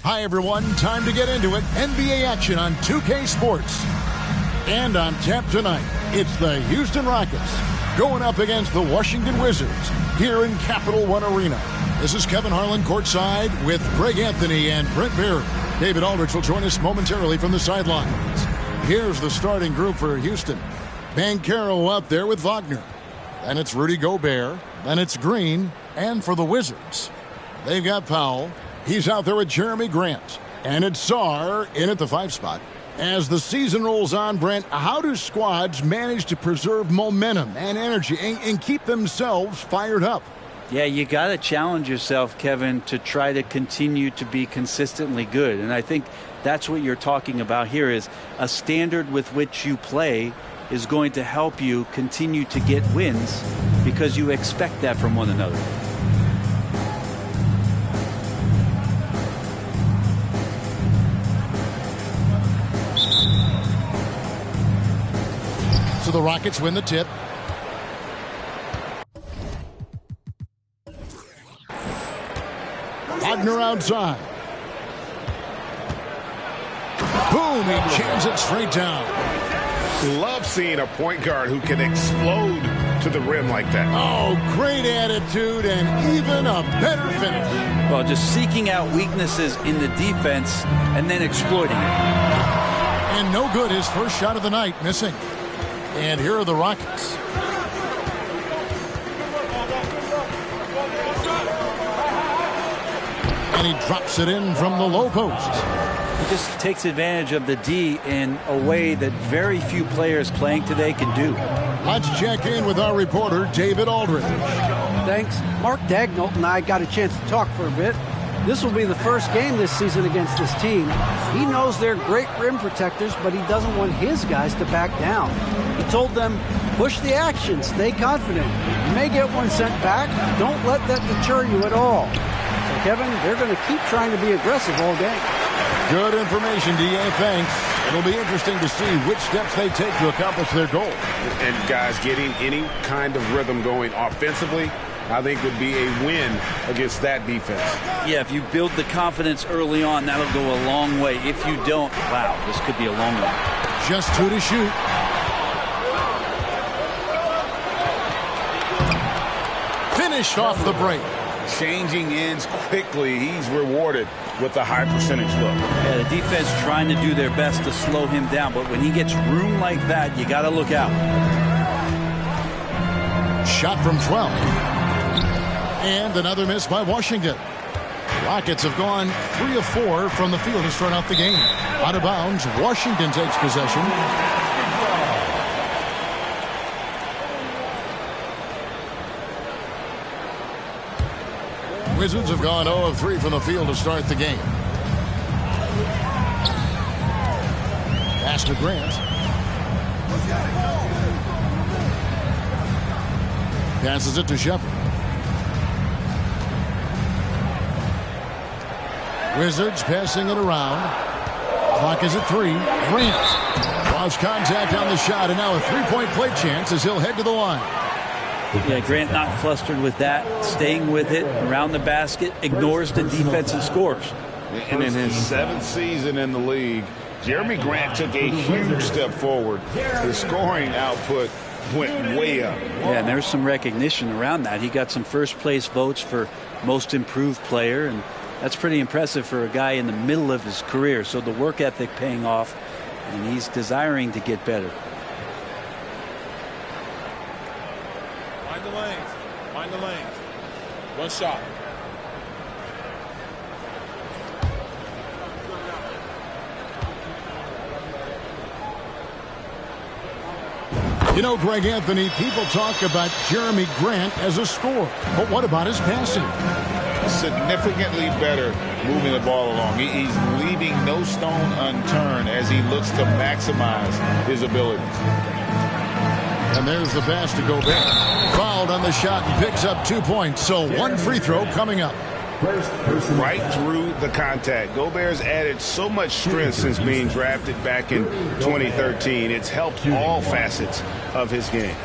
Hi, everyone. Time to get into it. NBA action on 2K Sports. And on tap tonight, it's the Houston Rockets going up against the Washington Wizards here in Capital One Arena. This is Kevin Harlan courtside with Greg Anthony and Brent Barry. David Aldridge will join us momentarily from the sidelines. Here's the starting group for Houston. Banchero out there with Wagner. Then it's Rudy Gobert. Then it's Green. And for the Wizards, they've got Powell. He's out there with Jeremy Grant. And it's Sarr in at the 5 spot. As the season rolls on, Brent, how do squads manage to preserve momentum and energy and keep themselves fired up? Yeah, you got to challenge yourself, Kevin, to try to continue to be consistently good. And I think that's what you're talking about here is a standard with which you play is going to help you continue to get wins because you expect that from one another. So the Rockets win the tip. Wagner outside. Boom, he jams it straight down. Love seeing a point guard who can explode to the rim like that. Oh, great attitude and even a better finish. Well, just seeking out weaknesses in the defense and then exploiting it. And no good, his first shot of the night, missing. And here are the Rockets. And he drops it in from the low post. He just takes advantage of the D in a way that very few players playing today can do. Let's check in with our reporter, David Aldridge. Thanks. Mark Dagnall and I got a chance to talk for a bit. This will be the first game this season against this team. He knows they're great rim protectors, but he doesn't want his guys to back down. He told them, push the action, stay confident. You may get one sent back. Don't let that deter you at all. So, Kevin, they're going to keep trying to be aggressive all game. Good information, D.A. Thanks. It'll be interesting to see which steps they take to accomplish their goal. And guys, getting any kind of rhythm going offensively, I think would be a win against that defense. Yeah, if you build the confidence early on, that'll go a long way. If you don't, wow, this could be a long one. Just 2 to shoot. Finished off the break. Changing ends quickly. He's rewarded with a high percentage look. Yeah, the defense trying to do their best to slow him down, but when he gets room like that, you got to look out. Shot from 12. And another miss by Washington. Rockets have gone 3 of 4 from the field to start out the game. Out of bounds, Washington takes possession. Wizards have gone 0 of 3 from the field to start the game. Pass to Grant. Passes it to Shepard. Wizards passing it around. Clock is at 3. Grant lost contact on the shot, and now a 3-point play chance as he'll head to the line. Yeah, Grant not flustered with that, staying with it around the basket, ignores the defense and scores. And in his 7th season in the league, Jeremy Grant took a huge step forward. His scoring output went way up. Yeah, and there's some recognition around that. He got some first place votes for most improved player, and that's pretty impressive for a guy in the middle of his career. So the work ethic paying off, and he's desiring to get better. Find the lanes. Find the lanes. One shot. You know, Greg Anthony, people talk about Jeremy Grant as a scorer, but what about his passing? Significantly better moving the ball along. He's leaving no stone unturned as he looks to maximize his abilities. And there's the pass to Gobert. Fouled on the shot and picks up 2 points. So 1 free throw coming up. Right through the contact. Gobert's added so much strength since being drafted back in 2013. It's helped all facets of his game.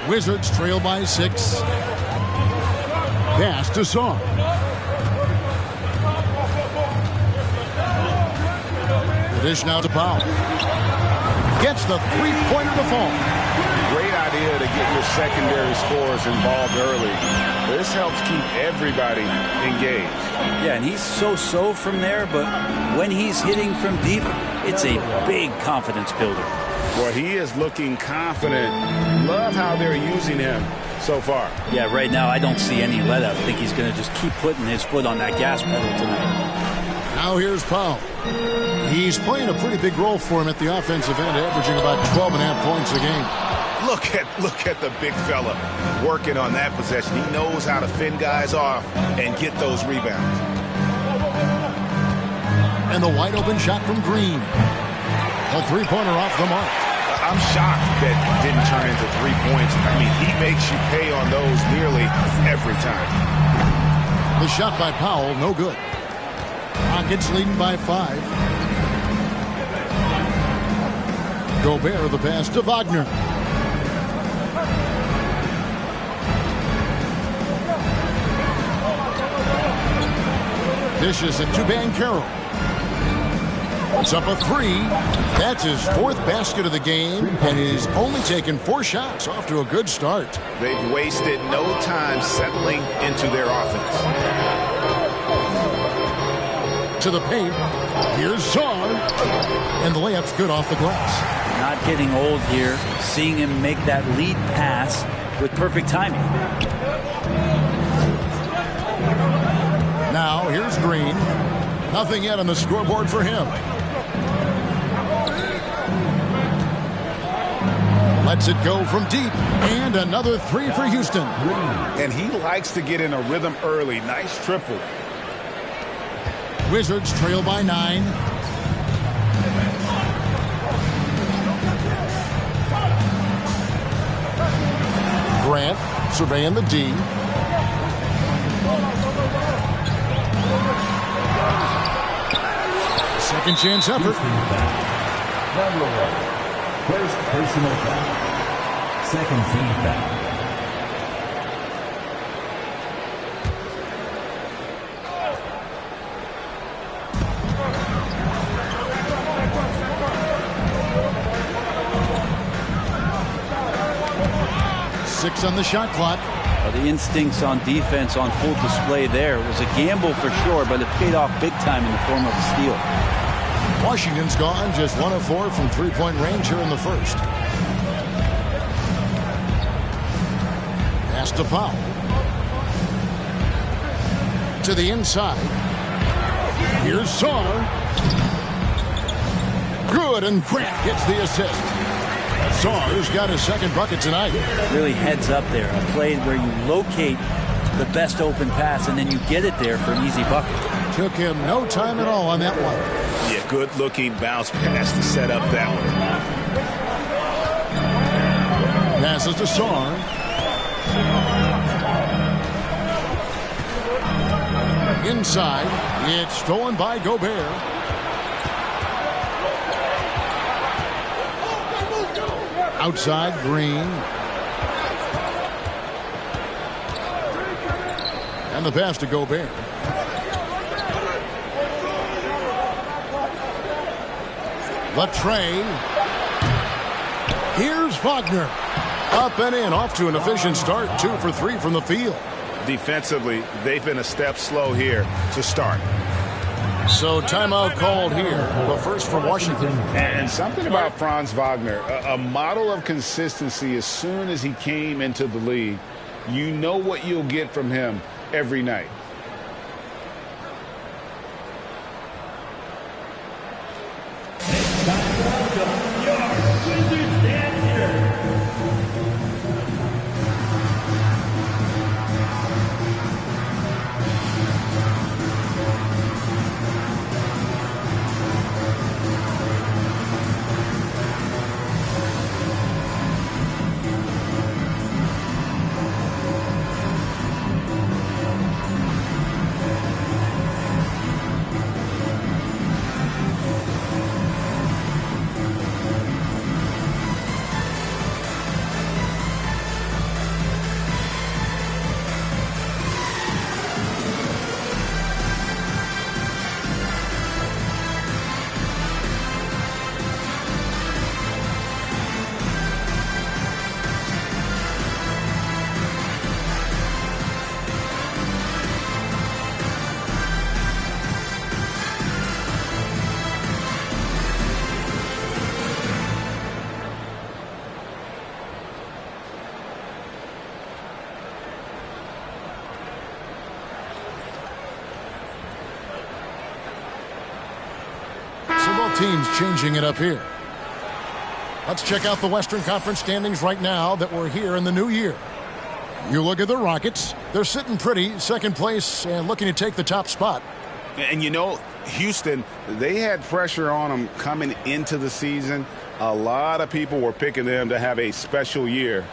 Wizards trail by 6. Pass to Song. The dish now to Powell. Gets the three-pointer to fall. Great idea to get your secondary scorers involved early. This helps keep everybody engaged. Yeah, and he's so-so from there, but when he's hitting from deep, it's a big confidence builder. Well, he is looking confident. Love how they're using him so far. Yeah, right now I don't see any let up. I think he's going to just keep putting his foot on that gas pedal tonight. Now here's Powell. He's playing a pretty big role for him at the offensive end, averaging about 12.5 points a game. Look at the big fella working on that possession. He knows how to fend guys off and get those rebounds. And the wide open shot from Green. A three-pointer off the mark. I'm shocked that didn't turn into 3 points. I mean, he makes you pay on those nearly every time. The shot by Powell, no good. Rockets leading by 5. Gobert, the pass to Wagner. Dishes it to Banchero. It's up a 3. That's his 4th basket of the game, and he's only taken 4 shots. Off to a good start. They've wasted no time settling into their offense. To the paint. Here's Song. And the layup's good off the glass. Not getting old here. Seeing him make that lead pass with perfect timing. Now here's Green. Nothing yet on the scoreboard for him. Lets it go from deep. And another 3 for Houston. And he likes to get in a rhythm early. Nice triple. Wizards trail by 9. Grant surveying the D. Second chance effort. Number 1. First personal foul. Second team foul. Six on the shot clock. Well, the instincts on defense on full display there. It was a gamble for sure, but it paid off big time in the form of a steal. Washington's gone just 1 of 4 from three-point range here in the first. Pass to Powell. To the inside. Here's Song. Good, and Grant gets the assist. Song's got his second bucket tonight. Really heads up there. A play where you locate the best open pass and then you get it there for an easy bucket. Took him no time at all on that one. Yeah, good-looking bounce pass to set up that one. Passes to Song. Inside. It's stolen by Gobert. Outside, Green. And the pass to Gobert. Latre. Here's Wagner. Up and in, off to an efficient start. 2 for 3 from the field. Defensively, they've been a step slow here to start. So timeout called here, but first for Washington. And something about Franz Wagner, a model of consistency. As soon as he came into the league, you know what you'll get from him every night. teams changing it up here. Let's check out the Western Conference standings right now that we're here in the new year. You look at the Rockets. They're sitting pretty, second place, and looking to take the top spot. And you know, Houston, they had pressure on them coming into the season. A lot of people were picking them to have a special year,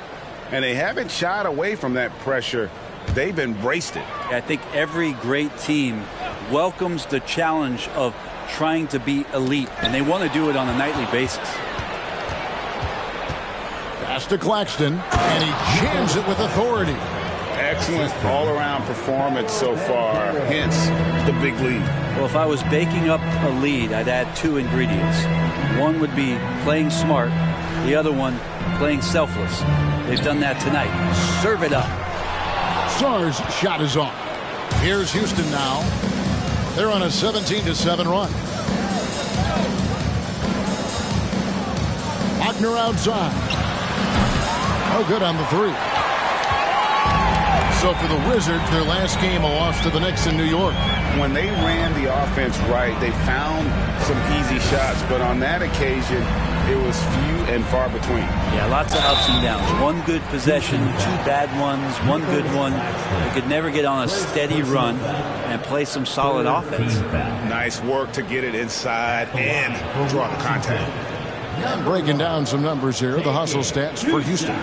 and they haven't shied away from that pressure. They've embraced it. I think every great team welcomes the challenge of trying to be elite, and they want to do it on a nightly basis. Pass to Claxton, and he jams it with authority. Excellent all-around performance so far, hence the big lead. Well, if I was baking up a lead, I'd add two ingredients. One would be playing smart, the other one playing selfless. They've done that tonight. Serve it up. Sarr's shot is off. Here's Houston now. They're on a 17-7 run. Wagner outside. No good on the three. So for the Wizards, their last game, a loss to the Knicks in New York. When they ran the offense right, they found some easy shots, but on that occasion, it was few and far between. Yeah, lots of ups and downs. One good possession, two bad ones, one good one. They could never get on a steady run and play some solid offense. Nice work to get it inside and draw the contact. I'm breaking down some numbers here, the hustle stats for Houston.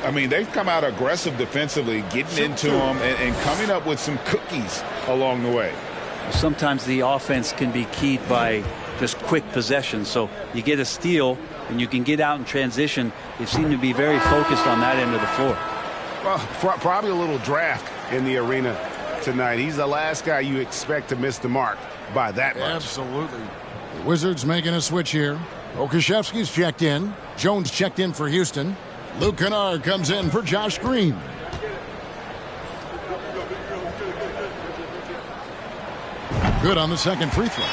I mean, they've come out aggressive defensively, getting into them and coming up with some cookies along the way. Sometimes the offense can be keyed by just quick possession. So you get a steal and you can get out in transition. They seem to be very focused on that end of the floor. Well, probably a little draft in the arena tonight. He's the last guy you expect to miss the mark by that much. Absolutely. The Wizards making a switch here. Okashevsky's checked in. Jones checked in for Houston. Luke Kennard comes in for Josh Green. Good on the second free throw.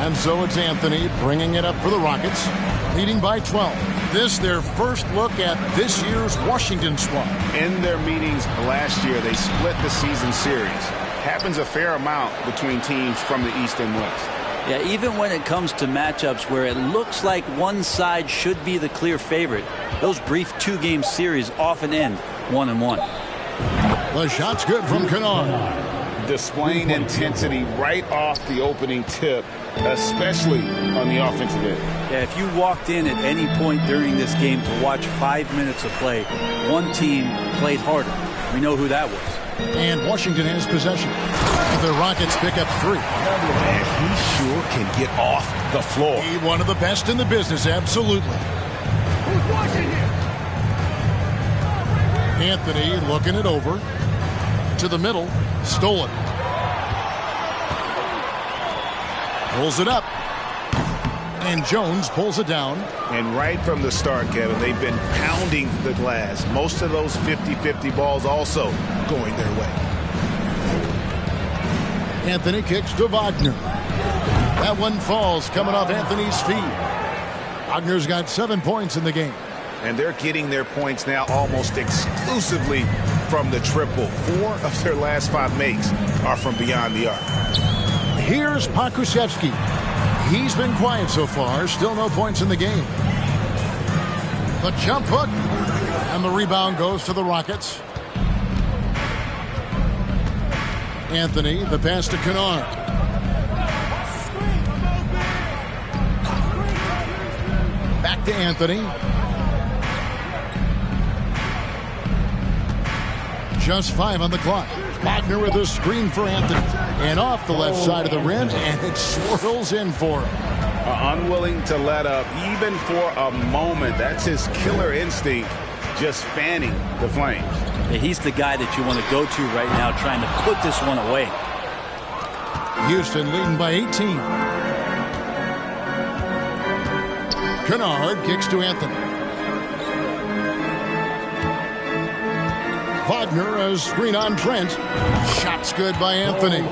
And so it's Anthony bringing it up for the Rockets, leading by 12. This their first look at this year's Washington squad. In their meetings last year, they split the season series. Happens a fair amount between teams from the East and West. Yeah, even when it comes to matchups where it looks like one side should be the clear favorite, those brief two-game series often end 1-1. The shot's good from Kennard. Displaying intensity right off the opening tip, especially on the offensive end. Yeah, if you walked in at any point during this game to watch 5 minutes of play, one team played harder. We know who that was. And Washington has possession. The Rockets pick up three. And he sure can get off the floor. He one of the best in the business, absolutely. Who's watching here? Anthony looking it over. To the middle. Stolen. Pulls it up. And Jones pulls it down. And right from the start, Kevin, they've been pounding the glass. Most of those 50-50 balls also going their way. Anthony kicks to Wagner. That one falls coming off Anthony's feet. Wagner's got 7 points in the game. And they're getting their points now almost exclusively from the triple. 4 of their last 5 makes are from beyond the arc. Here's Pokusevski. He's been quiet so far. Still no points in the game. The jump hook. And the rebound goes to the Rockets. Anthony, the pass to Kennard. Back to Anthony. Just 5 on the clock. Wagner with a screen for Anthony. And off the left side of the rim, and it swirls in for him. Unwilling to let up, even for a moment. That's his killer instinct, just fanning the flames. Yeah, he's the guy that you want to go to right now, trying to put this one away. Houston leading by 18. Kennard kicks to Anthony. Wagner, a screen on Trent. Shot's good by Anthony.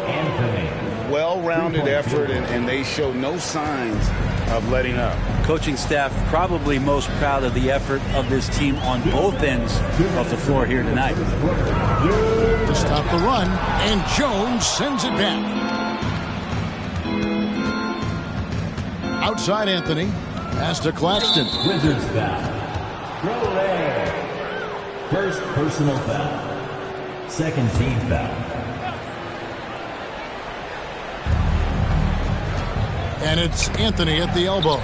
Well-rounded effort, and they show no signs of letting up. Coaching staff probably most proud of the effort of this team on both ends of the floor here tonight. To stop the run, and Jones sends it back. Outside Anthony. Pass to Claxton. Wizards foul. Throw there. First personal foul. Second team foul. And it's Anthony at the elbow.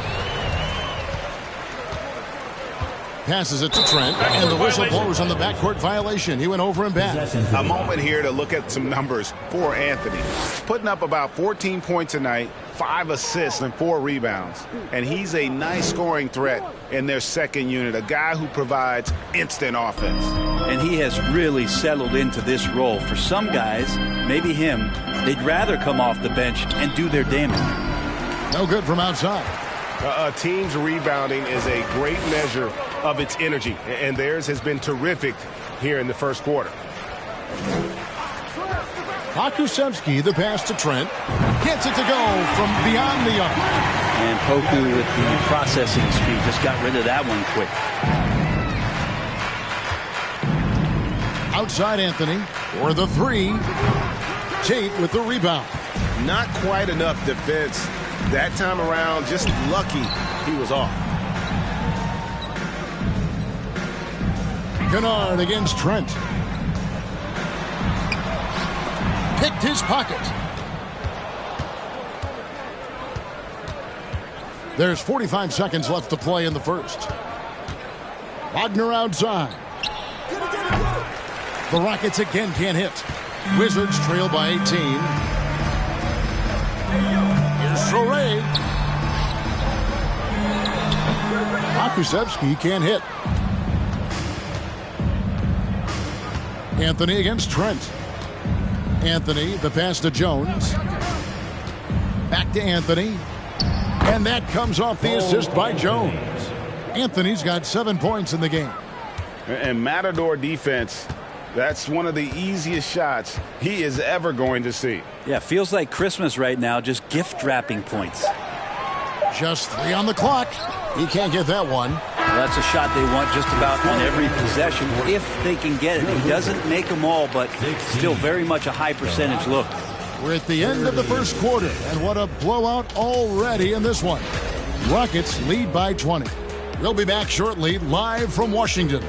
Passes it to Trent, and the whistle blows on the backcourt violation. He went over and back. A moment here to look at some numbers for Anthony. Putting up about 14 points tonight, 5 assists and 4 rebounds. And he's a nice scoring threat in their second unit, a guy who provides instant offense. And he has really settled into this role. For some guys, maybe him, they'd rather come off the bench and do their damage. No good from outside. A team's rebounding is a great measure of its energy, and theirs has been terrific here in the first quarter. Pokusevski, the pass to Trent. Gets it to go from beyond the arc. And Poku with the processing speed just got rid of that one quick. Outside Anthony for the 3. Tate with the rebound. Not quite enough defense that time around. Just lucky he was off. Kennard against Trent. Picked his pocket. There's 45 seconds left to play in the first. Wagner outside. The Rockets again can't hit. Wizards trail by 18. Here's Soray. Pokusevski can't hit. Anthony against Trent. Anthony, the pass to Jones. Back to Anthony. And that comes off the assist by Jones. Anthony's got 7 points in the game. And Matador defense, that's one of the easiest shots he is ever going to see. Yeah, feels like Christmas right now, just gift wrapping points. Just 3 on the clock. He can't get that one. Well, that's a shot they want just about on every possession if they can get it. He doesn't make them all, but still very much a high percentage look. We're at the end of the first quarter, and what a blowout already in this one. Rockets lead by 20. We'll be back shortly, live from Washington.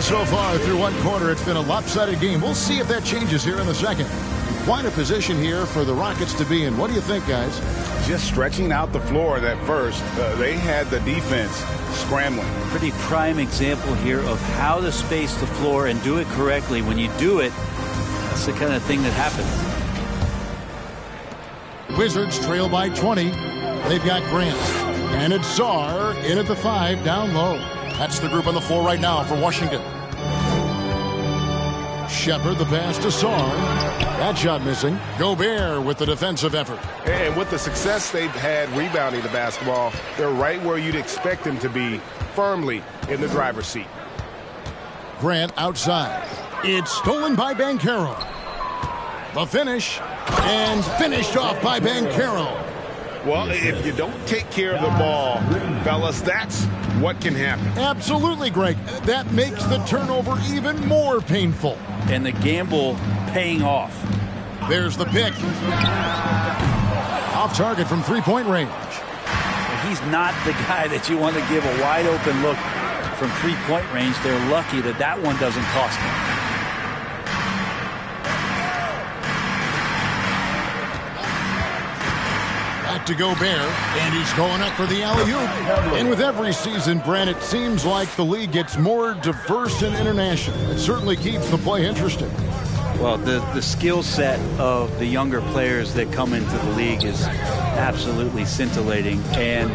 So far through one quarter, it's been a lopsided game. We'll see if that changes here in the second. Quite a position here for the Rockets to be in. What do you think, guys? Just stretching out the floor that first. They had the defense scrambling. Pretty prime example here of how to space the floor and do it correctly. When you do it, that's the kind of thing that happens. Wizards trail by 20. They've got Grant. And it's Sarr in at the 5 down low. That's the group on the floor right now for Washington. Shepard, the pass to Sarr. That shot missing. Gobert with the defensive effort. And with the success they've had rebounding the basketball, they're right where you'd expect them to be, firmly in the driver's seat. Grant outside. It's stolen by Banchero. The finish, and finished off by Banchero. Well, if you don't take care of the ball, fellas, that's what can happen. Absolutely, Greg. That makes the turnover even more painful. And the gamble paying off. There's the pick. Off target from three-point range. He's not the guy that you want to give a wide open look from three-point range. They're lucky that that one doesn't cost them. To Gobert, and he's going up for the alley-oop. And with every season, Brent, it seems like the league gets more diverse and international. It certainly keeps the play interesting. Well, the skill set of the younger players that come into the league is absolutely scintillating. And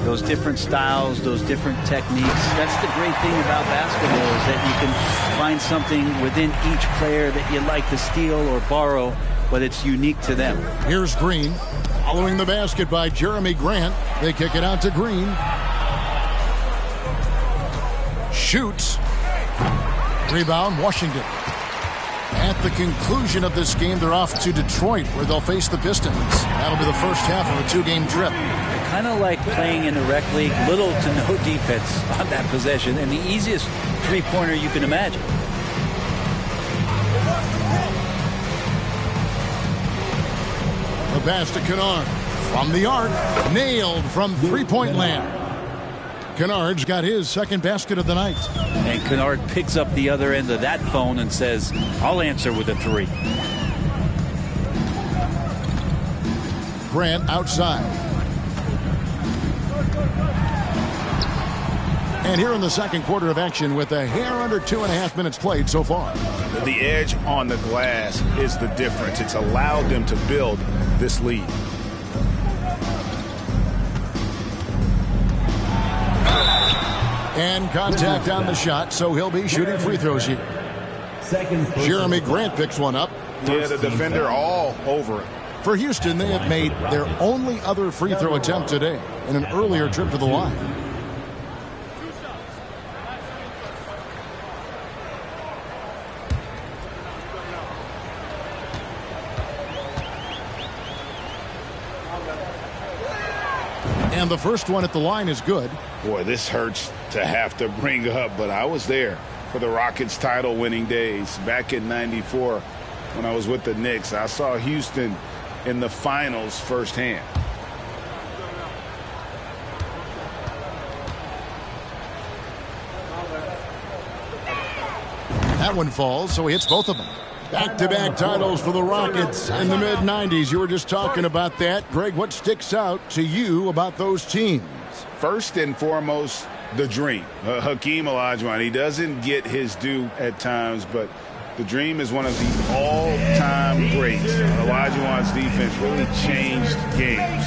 those different styles, those different techniques, that's the great thing about basketball, is that you can find something within each player that you like to steal or borrow, but it's unique to them. Here's Green. Following the basket by Jeremy Grant. They kick it out to Green. Shoots. Rebound, Washington. At the conclusion of this game, they're off to Detroit, where they'll face the Pistons. That'll be the first half of a two-game trip. Kind of like playing in the rec league, little to no defense on that possession, and the easiest three-pointer you can imagine. The pass to Kennard from the arc, nailed from three-point land. Kennard's got his second basket of the night. And Kennard picks up the other end of that phone and says, I'll answer with a three. Grant outside. And here in the second quarter of action with a hair under 2.5 minutes played so far. The edge on the glass is the difference. It's allowed them to build this lead. And contact on the shot, so he'll be shooting free throws here. Jeremy Grant picks one up. Yeah, the defender all over it. For Houston, they have made their only other free throw attempt today in an earlier trip to the line. And the first one at the line is good. Boy, this hurts to have to bring up, but I was there for the Rockets title winning days back in '94 when I was with the Knicks. I saw Houston in the finals firsthand. That one falls, so he hits both of them. Back-to-back titles for the Rockets in the mid-'90s. You were just talking about that. Greg, what sticks out to you about those teams? First and foremost, the dream. Hakeem Olajuwon, he doesn't get his due at times, but the dream is one of the all-time greats. Olajuwon's defense really changed games.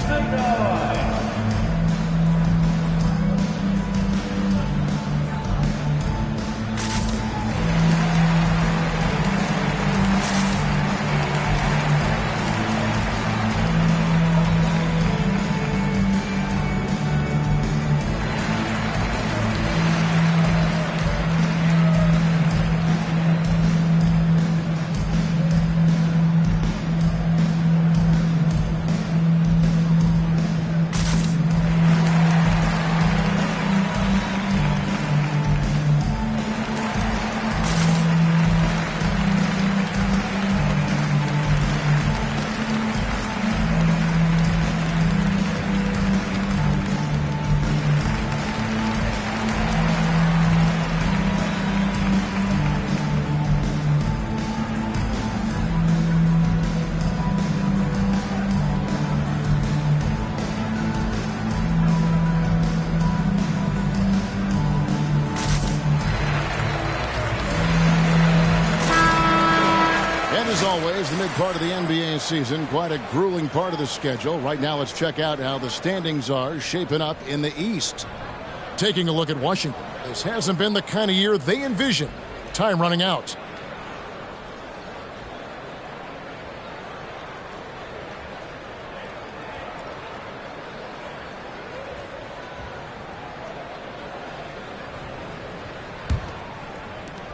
As always, the mid part of the NBA season, quite a grueling part of the schedule. Right now, let's check out how the standings are shaping up in the East. Taking a look at Washington. This hasn't been the kind of year they envisioned. Time running out.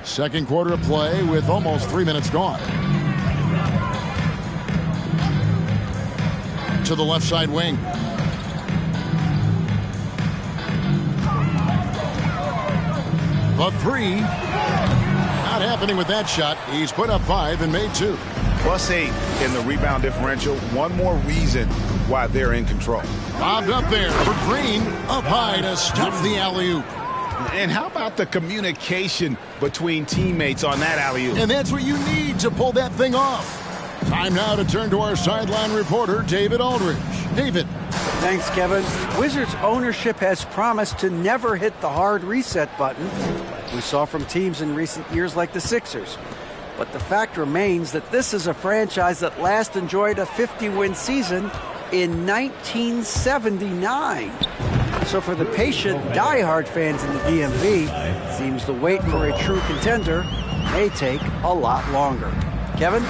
Second quarter of play with almost 3 minutes gone. To the left side wing. The three. Not happening with that shot. He's put up 5 and made 2. +8 in the rebound differential. One more reason why they're in control. Bobbed up there for Green. Up high to stuff the alley-oop. And how about the communication between teammates on that alley-oop? And that's what you need to pull that thing off. Time now to turn to our sideline reporter, David Aldridge. David. Thanks, Kevin. Wizards ownership has promised to never hit the hard reset button, like we saw from teams in recent years like the Sixers. But the fact remains that this is a franchise that last enjoyed a 50-win season in 1979. So for the patient, diehard fans in the DMV, it seems the wait for a true contender may take a lot longer. Kevin?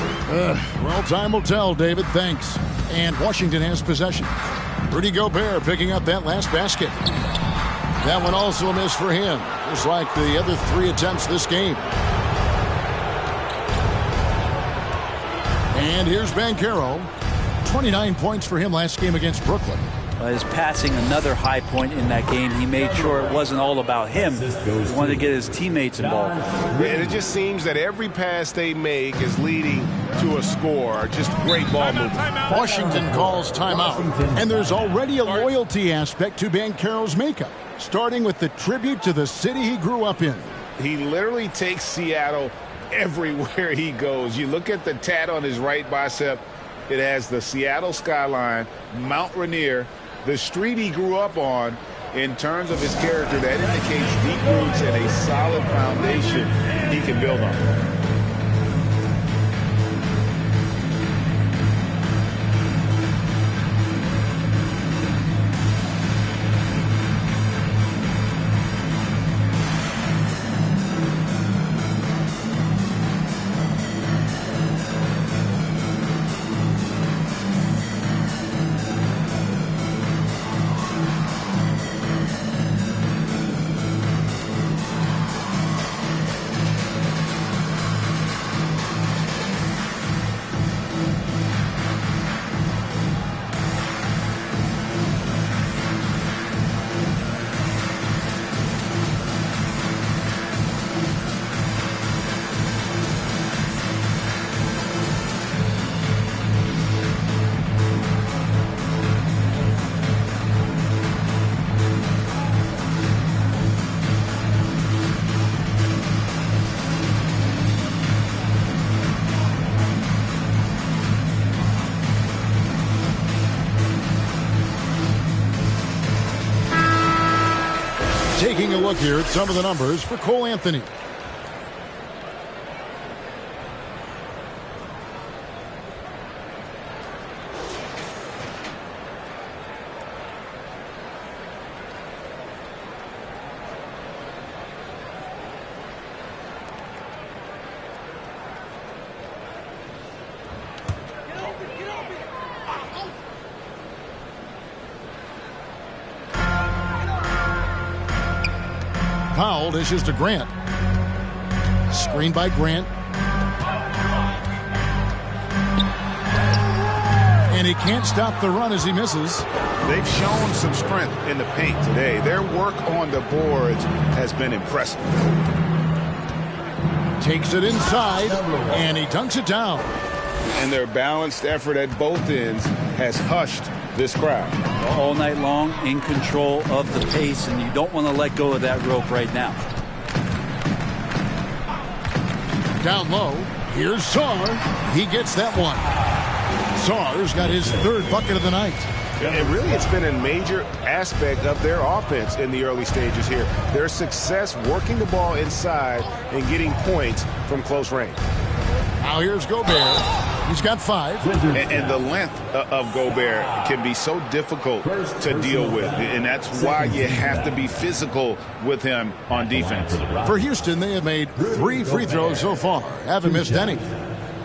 Well, time will tell, David. Thanks. And Washington has possession. Rudy Gobert picking up that last basket. That one also a miss for him, just like the other 3 attempts this game. And here's Banchero. 29 points for him last game against Brooklyn. His passing, another high point in that game. He made sure it wasn't all about him. He wanted to get his teammates involved. And it just seems that every pass they make is leading to a score. Just great ball movement. Washington calls timeout. And there's already a loyalty aspect to Banchero's makeup, starting with the tribute to the city he grew up in. He literally takes Seattle everywhere he goes. You look at the tat on his right bicep. It has the Seattle skyline, Mount Rainier, the street he grew up on. In terms of his character, that indicates deep roots and a solid foundation he can build on. Taking a look here at some of the numbers for Cole Anthony. Powell dishes to Grant. Screen by Grant. And he can't stop the run as he misses. They've shown some strength in the paint today. Their work on the boards has been impressive. Takes it inside, and he dunks it down. And their balanced effort at both ends has hushed this crowd. All night long, in control of the pace, and you don't want to let go of that rope right now. Down low, here's Sarr. He gets that one. Sarr's got his third bucket of the night. And really, it's been a major aspect of their offense in the early stages here. Their success working the ball inside and getting points from close range. Now here's Gobert. He's got 5. And the length of Gobert can be so difficult to deal with. And that's why you have to be physical with him on defense. For Houston, they have made 3 free throws so far. Haven't missed any.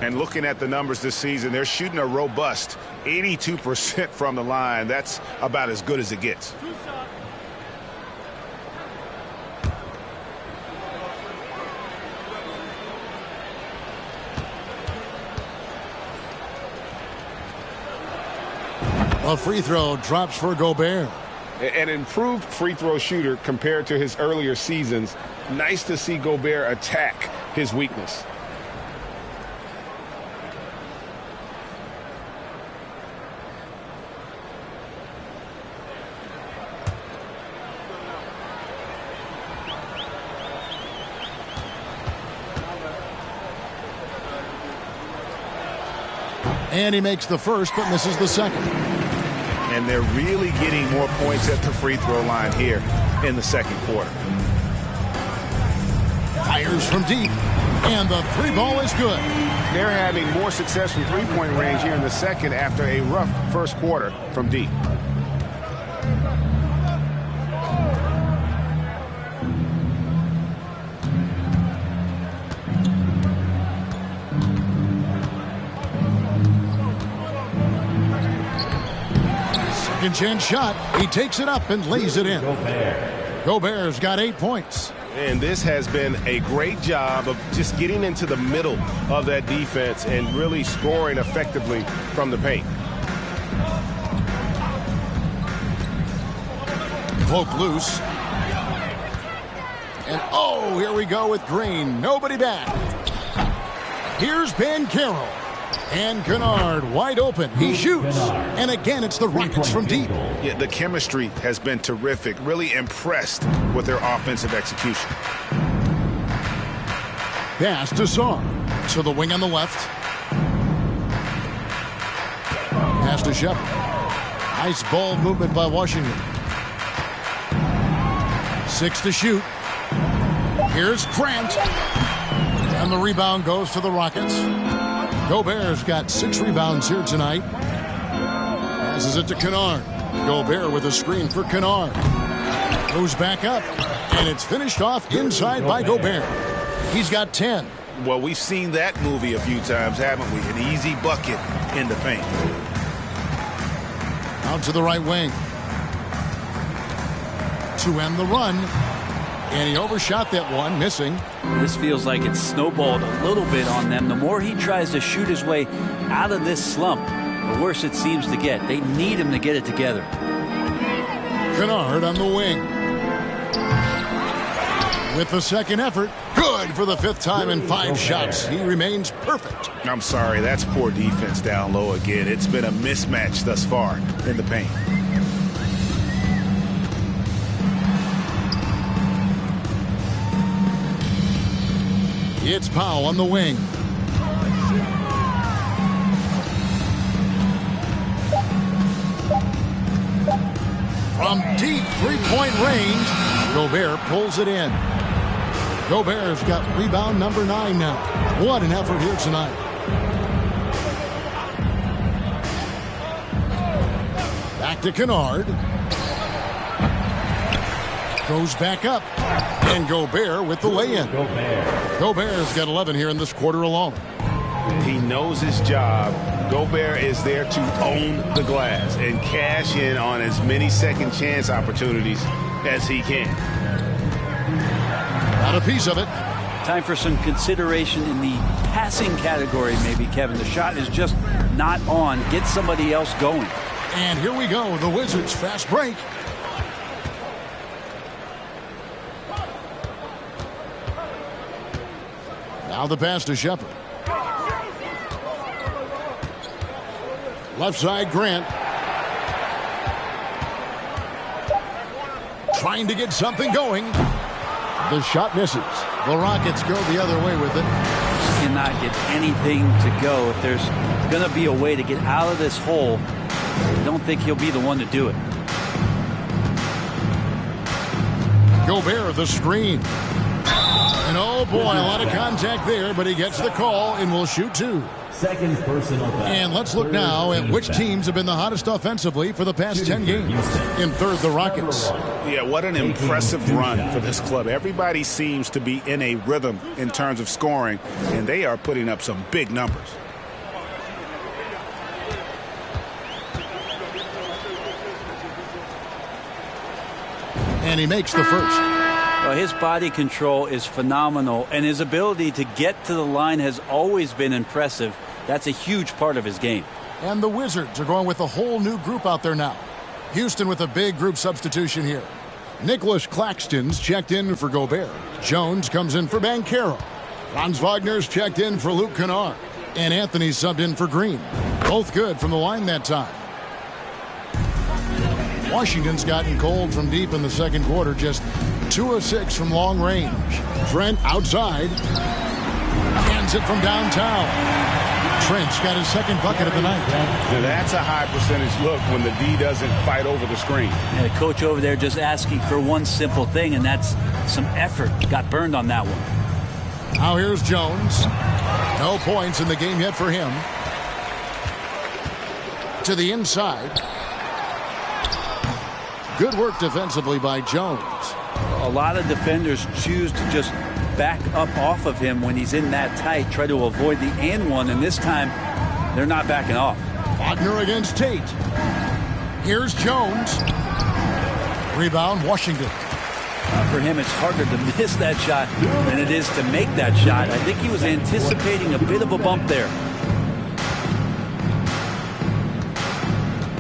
And looking at the numbers this season, they're shooting a robust 82% from the line. That's about as good as it gets. A free throw drops for Gobert. An improved free throw shooter compared to his earlier seasons. Nice to see Gobert attack his weakness. And he makes the first but misses the second. And they're really getting more points at the free throw line here in the second quarter. Fires from deep, and the 3 ball is good. They're having more success from three-point range here in the second after a rough first quarter from deep. Second chance shot. He takes it up and lays it in. Gobert's got 8 points. And this has been a great job of just getting into the middle of that defense and really scoring effectively from the paint. Poke loose. And oh, here we go with Green. Nobody back. Here's Banchero. And Kennard wide open. He shoots. And again, it's the Rockets from deep. Yeah, the chemistry has been terrific. Really impressed with their offensive execution. Pass to Sarr. To the wing on the left. Pass to Shepard. Nice ball movement by Washington. 6 to shoot. Here's Grant. And the rebound goes to the Rockets. Gobert's got 6 rebounds here tonight. Passes it to Kennard. Gobert with a screen for Kennard. Goes back up. And it's finished off inside by Gobert. He's got 10. Well, we've seen that movie a few times, haven't we? An easy bucket in the paint. Out to the right wing. To end the run. And he overshot that one, missing. This feels like it's snowballed a little bit on them. The more he tries to shoot his way out of this slump, the worse it seems to get. They need him to get it together. Kennard on the wing. With the second effort, good for the 5th time in 5 shots. He remains perfect. I'm sorry, that's poor defense down low again. It's been a mismatch thus far in the paint. It's Powell on the wing. From deep 3-point range, Gobert pulls it in. Gobert's got rebound number 9 now. What an effort here tonight. Back to Kennard. Goes back up. And Gobert with the lay-in. Gobert's got 11 here in this quarter alone. He knows his job. Gobert is there to own the glass and cash in on as many second chance opportunities as he can. Got a piece of it. Time for some consideration in the passing category, maybe, Kevin. The shot is just not on. Get somebody else going. And here we go. The Wizards fast break. Now the pass to Shepard. Left side, Grant. Trying to get something going. The shot misses. The Rockets go the other way with it. Cannot get anything to go. If there's going to be a way to get out of this hole, I don't think he'll be the one to do it. Gobert, the screen. And oh boy, a lot of contact there, but he gets the call and will shoot 2. Second personal foul. And let's look now at which teams have been the hottest offensively for the past 10 games. In third, the Rockets. Yeah, what an impressive run for this club. Everybody seems to be in a rhythm in terms of scoring, and they are putting up some big numbers. And he makes the first. Well, his body control is phenomenal, and his ability to get to the line has always been impressive. That's a huge part of his game. And the Wizards are going with a whole new group out there now. Houston with a big group substitution here. Nicholas Claxton's checked in for Gobert. Jones comes in for Banchero. Franz Wagner's checked in for Luke Kennard. And Anthony subbed in for Green. Both good from the line that time. Washington's gotten cold from deep in the second quarter, just 2 of 6 from long range. Trent outside. Hands it from downtown. Trent's got his second bucket of the night. Now that's a high percentage look when the D doesn't fight over the screen. And the coach over there just asking for one simple thing, and that's some effort. Got burned on that one. Now here's Jones. No points in the game yet for him. To the inside. Good work defensively by Jones. A lot of defenders choose to just back up off of him when he's in that tight, try to avoid the and one, and this time they're not backing off. Wagner against Tate. Here's Jones. Rebound, Washington. For him, it's harder to miss that shot than it is to make that shot. I think he was anticipating a bit of a bump there.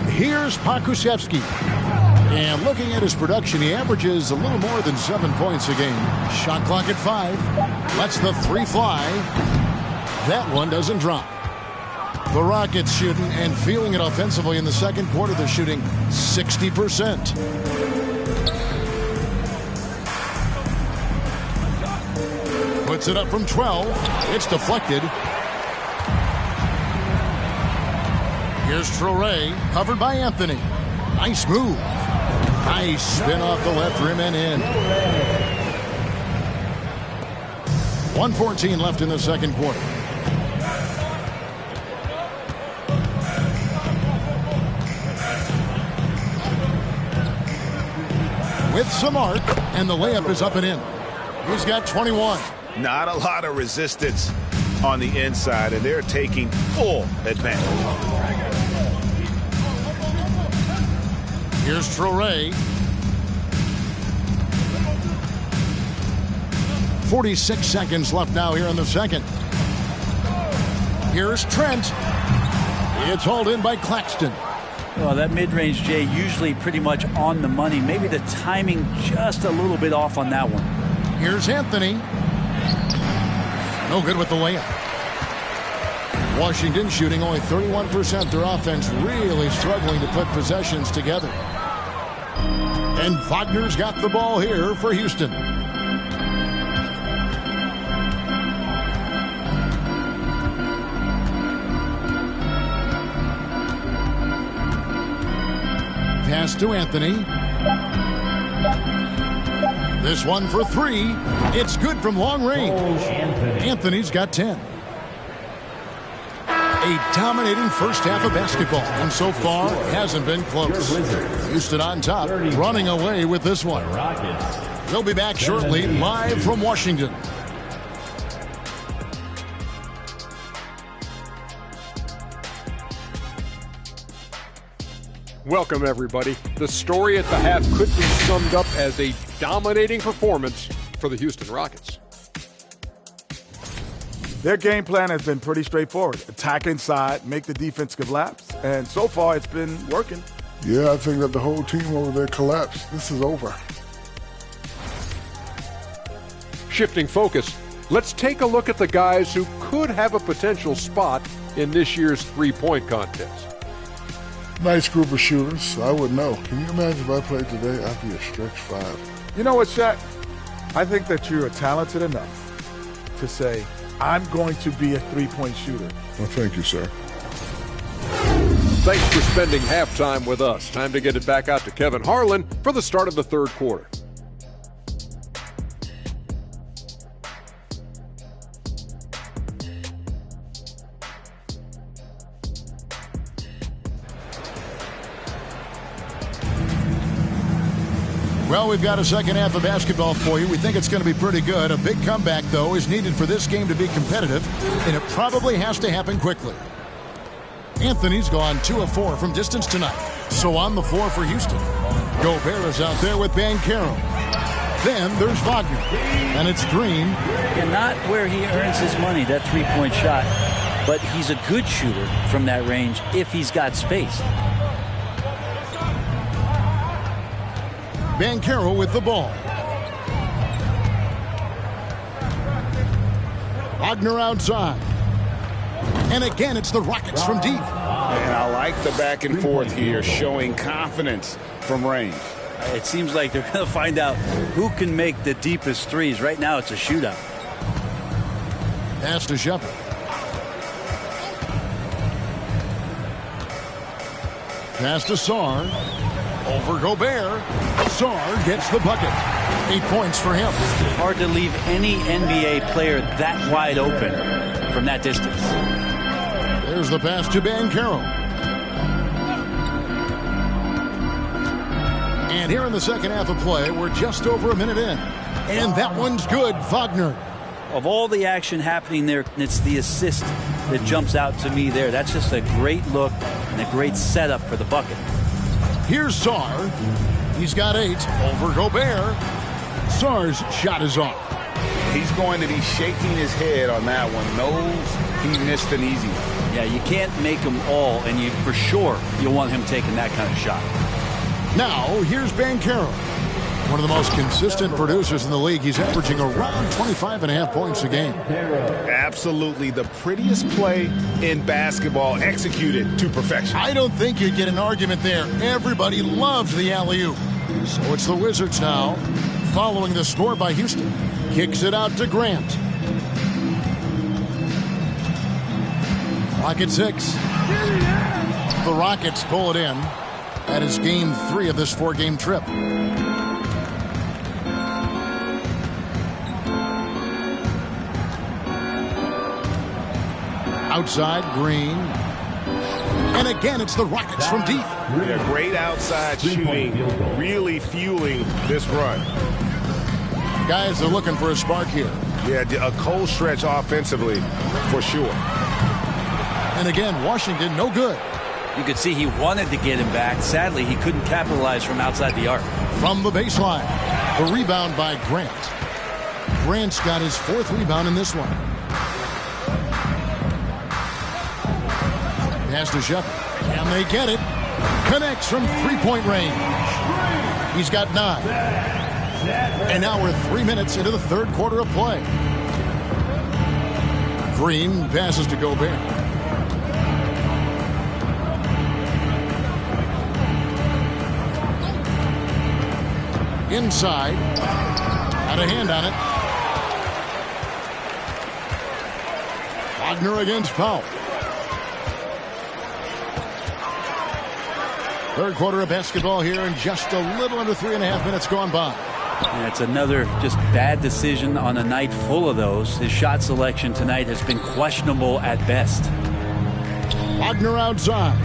Here's Pakusevsky. And looking at his production, he averages a little more than 7 points a game. Shot clock at 5. Lets the 3 fly. That one doesn't drop. The Rockets shooting and feeling it offensively in the second quarter. They're shooting 60%. Puts it up from 12. It's deflected. Here's Traoré, covered by Anthony. Nice move. Nice spin off the left rim and in. 1:14 left in the second quarter. With some arc, and the layup is up and in. He's got 21. Not a lot of resistance on the inside, and they're taking full advantage. Here's Traoré. 46 seconds left now here in the second. Here's Trent. It's hauled in by Claxton. Well, that mid-range, Jay, usually pretty much on the money. Maybe the timing just a little bit off on that one. Here's Anthony. No good with the layup. Washington shooting only 31%. Their offense really struggling to put possessions together. And Wagner's got the ball here for Houston. Pass to Anthony. This one for 3. It's good from long range. Anthony's got 10. A dominating first half of basketball, and so far hasn't been close. Houston on top, running away with this one. We'll be back shortly, live from Washington. Welcome, everybody. The story at the half could be summed up as a dominating performance for the Houston Rockets. Their game plan has been pretty straightforward. Attack inside, make the defense collapse, and so far it's been working. Yeah, I think that the whole team over there collapsed. This is over. Shifting focus, let's take a look at the guys who could have a potential spot in this year's three-point contest. Nice group of shooters. I would know. Can you imagine if I played today? I'd be a stretch 5. You know what, Shaq? I think that you are talented enough to say, I'm going to be a three-point shooter. Well, thank you, sir. Thanks for spending halftime with us. Time to get it back out to Kevin Harlan for the start of the third quarter. Well, we've got a second half of basketball for you. We think it's going to be pretty good. A big comeback, though, is needed for this game to be competitive, and it probably has to happen quickly. Anthony's gone 2 of 4 from distance tonight. So on the floor for Houston. Gobert is out there with Banchero. Then there's Wagner. And it's Green. And not where he earns his money, that three-point shot. But he's a good shooter from that range if he's got space. Banchero with the ball. Wagner outside. And again, it's the Rockets from deep. And I like the back and forth here, showing confidence from range. It seems like they're going to find out who can make the deepest threes. Right now, it's a shootout. Pass to Shepard. Pass to Sarr. Over Gobert. Sarr gets the bucket. 8 points for him. Hard to leave any NBA player that wide open from that distance. There's the pass to Banchero. And here in the second half of play, we're just over a minute in. And that one's good, Wagner. Of all the action happening there, it's the assist that jumps out to me there. That's just a great look and a great setup for the bucket. Here's Sarr. He's got 8 over Gobert. Sarr's shot is off. He's going to be shaking his head on that one. Knows he missed an easy one. Yeah, you can't make them all, and for sure you want him taking that kind of shot. Now, here's Banchero. One of the most consistent producers in the league. He's averaging around 25.5 points a game. Absolutely the prettiest play in basketball, executed to perfection. I don't think you'd get an argument there. Everybody loves the alley-oop. So it's the Wizards now, following the score by Houston. Kicks it out to Grant. Rocket 6. The Rockets pull it in. That is game 3 of this 4-game trip. Outside, Green. And again, it's the Rockets from deep. Yeah, great outside shooting, really fueling this run. Guys are looking for a spark here. Yeah, a cold stretch offensively, for sure. And again, Washington, no good. You could see he wanted to get him back. Sadly, he couldn't capitalize from outside the arc. From the baseline, the rebound by Grant. Grant's got his 4th rebound in this one. Pass to Shepard. Can they get it? Connects from 3-point range. He's got 9. And now we're 3 minutes into the 3rd quarter of play. Green passes to Gobert. Inside. Had a hand on it. Wagner against Powell. 3rd quarter of basketball here, and just a little under 3.5 minutes gone by. And it's another just bad decision on a night full of those. His shot selection tonight has been questionable at best. Wagner outside.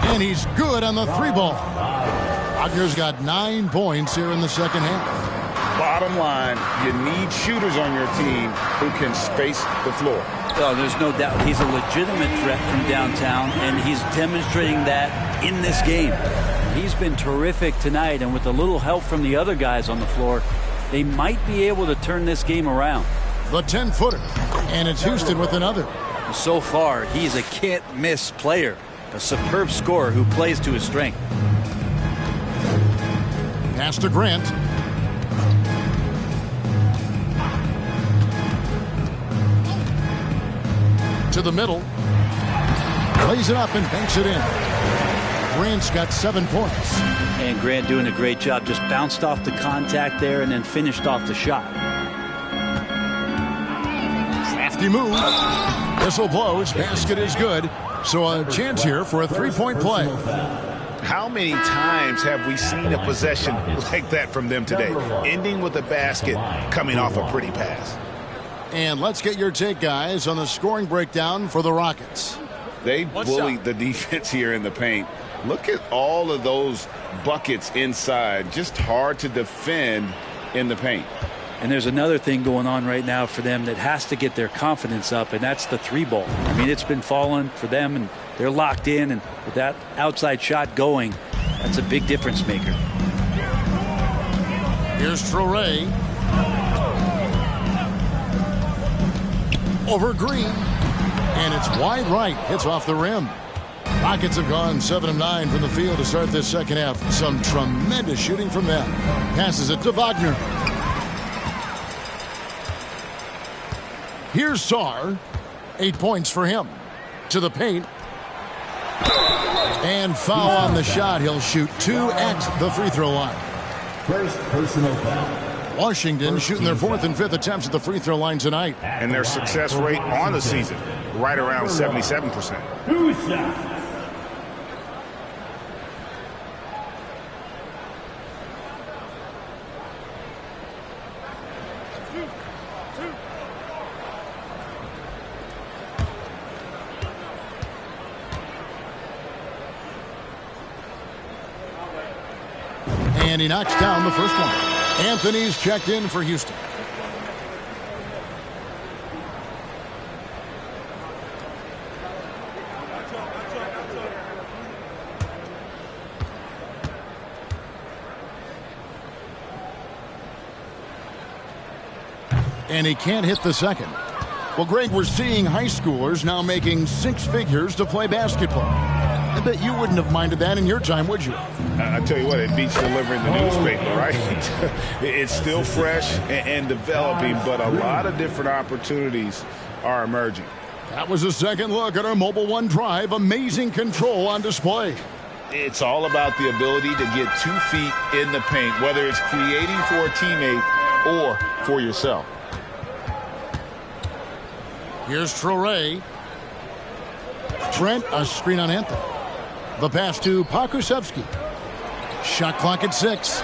And he's good on the 3-ball. Wagner's got 9 points here in the second half. Bottom line, you need shooters on your team who can space the floor. Oh, there's no doubt he's a legitimate threat from downtown, and he's demonstrating that in this game. He's been terrific tonight, and with a little help from the other guys on the floor, they might be able to turn this game around. The 10-footer, and it's Houston with another. So far, he's a can't-miss player, a superb scorer who plays to his strength. Pass to Grant. To the middle. Plays it up and banks it in. Grant's got 7 points. And Grant doing a great job. Just bounced off the contact there and then finished off the shot. Crafty move. Whistle blows. Basket is good. So a chance here for a 3-point play. How many times have we seen a possession like that from them today? Ending with a basket, coming off a pretty pass. And let's get your take, guys, on the scoring breakdown for the Rockets. They bullied the defense here in the paint. Look at all of those buckets inside. Just hard to defend in the paint. And there's another thing going on right now for them that has to get their confidence up, and that's the 3-ball. I mean, it's been falling for them, and they're locked in, and with that outside shot going, that's a big difference maker. Here's Traoré. Over Green. And it's wide right. Hits off the rim. Rockets have gone 7 of 9 from the field to start this second half. Some tremendous shooting from them. Passes it to Wagner. Here's Sarr. 8 points for him. To the paint. And foul on the shot. He'll shoot 2 at the free throw line. First personal foul. Washington shooting their 4th and 5th attempts at the free throw line tonight. And their success rate on the season, right around 77%. 2 shots. And he knocks down the first one. Anthony's checked in for Houston. And he can't hit the second. Well, Greg, we're seeing high schoolers now making six figures to play basketball. I bet you wouldn't have minded that in your time, would you? I tell you what, it beats delivering the newspaper, right? It's still fresh and developing, but a lot of different opportunities are emerging. That was a second look at our Mobile One drive. Amazing control on display. It's all about the ability to get 2 feet in the paint, whether it's creating for a teammate or for yourself. Here's Traore. Trent, a screen on Anthony. The pass to Pokusevski. Shot clock at 6.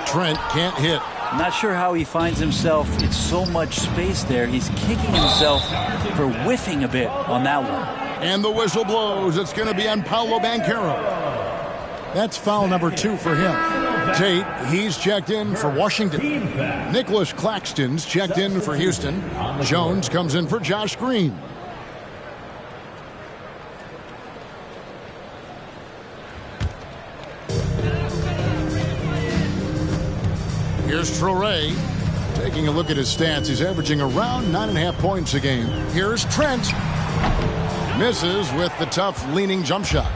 Trent can't hit. I'm not sure how he finds himself. It's so much space there. He's kicking himself for whiffing a bit on that one. And the whistle blows. It's going to be on Paolo Banchero. That's foul number 2 for him. Tate, he's checked in for Washington. Nicholas Claxton's checked in for Houston. Jones comes in for Josh Green. Here's Traore. Taking a look at his stats, he's averaging around 9.5 points a game. Here's Trent. Misses with the tough leaning jump shot.